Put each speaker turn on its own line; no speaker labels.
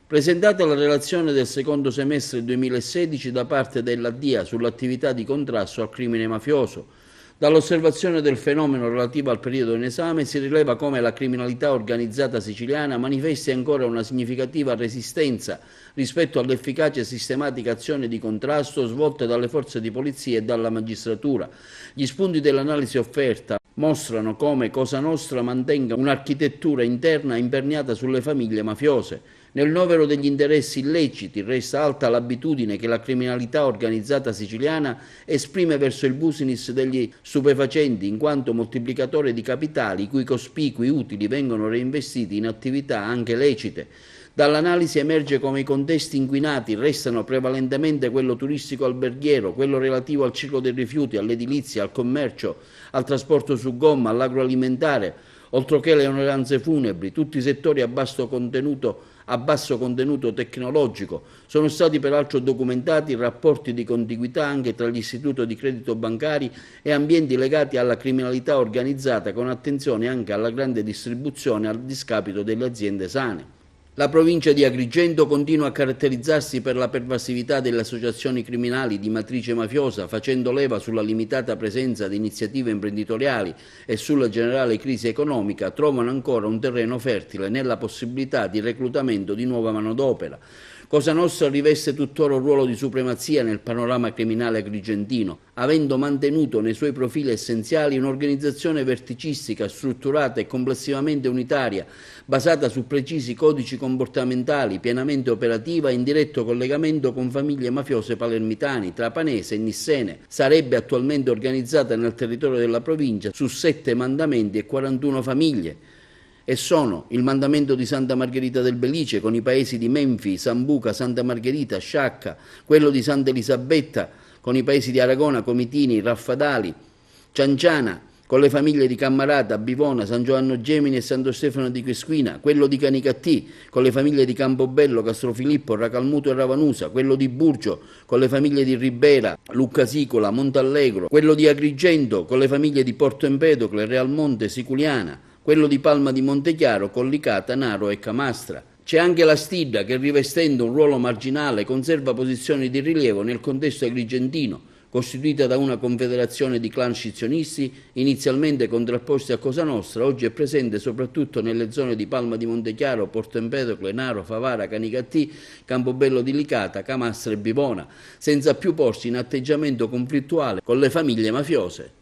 Presentata la relazione del secondo semestre 2016 da parte della DIA sull'attività di contrasto al crimine mafioso, dall'osservazione del fenomeno relativo al periodo in esame si rileva come la criminalità organizzata siciliana manifesti ancora una significativa resistenza rispetto all'efficace e sistematica azione di contrasto svolte dalle forze di polizia e dalla magistratura. Gli spunti dell'analisi offerta mostrano come Cosa Nostra mantenga un'architettura interna imperniata sulle famiglie mafiose. Nel novero degli interessi illeciti resta alta l'abitudine che la criminalità organizzata siciliana esprime verso il business degli stupefacenti in quanto moltiplicatore di capitali i cui cospicui utili vengono reinvestiti in attività anche lecite. Dall'analisi emerge come i contesti inquinati restano prevalentemente quello turistico-alberghiero, quello relativo al ciclo dei rifiuti, all'edilizia, al commercio, al trasporto su gomma, all'agroalimentare, oltre che le onoranze funebri, tutti settori a basso contenuto tecnologico. Sono stati peraltro documentati rapporti di contiguità anche tra gli istituti di credito bancari e ambienti legati alla criminalità organizzata, con attenzione anche alla grande distribuzione a discapito delle aziende sane. La provincia di Agrigento continua a caratterizzarsi per la pervasività delle associazioni criminali di matrice mafiosa, facendo leva sulla limitata presenza di iniziative imprenditoriali e sulla generale crisi economica, trovano ancora un terreno fertile nella possibilità di reclutamento di nuova manodopera. Cosa Nostra riveste tuttora un ruolo di supremazia nel panorama criminale agrigentino, avendo mantenuto nei suoi profili essenziali un'organizzazione verticistica, strutturata e complessivamente unitaria, basata su precisi codici comportamentali, pienamente operativa e in diretto collegamento con famiglie mafiose palermitane, trapanese e nissene. Sarebbe attualmente organizzata nel territorio della provincia su 7 mandamenti e 41 famiglie. E sono il mandamento di Santa Margherita del Belice con i paesi di Menfi, Sambuca, Santa Margherita, Sciacca, quello di Santa Elisabetta con i paesi di Aragona, Comitini, Raffadali, Cianciana, con le famiglie di Cammarata, Bivona, San Giovanni Gemini e Santo Stefano di Quisquina, quello di Canicattì, con le famiglie di Campobello, Castrofilippo, Racalmuto e Ravanusa, quello di Burgio, con le famiglie di Ribera, Luccasicola, Montallegro, quello di Agrigento, con le famiglie di Porto Empedocle, Realmonte, Siculiana, quello di Palma di Montechiaro, Collicata, Naro e Camastra. C'è anche la Stidda che, rivestendo un ruolo marginale, conserva posizioni di rilievo nel contesto agrigentino, costituita da una confederazione di clan scissionisti inizialmente contrapposti a Cosa Nostra, oggi è presente soprattutto nelle zone di Palma di Montechiaro, Porto Empedocle, Naro, Favara, Canicattì, Campobello di Licata, Camastra e Bivona, senza più porsi in atteggiamento conflittuale con le famiglie mafiose.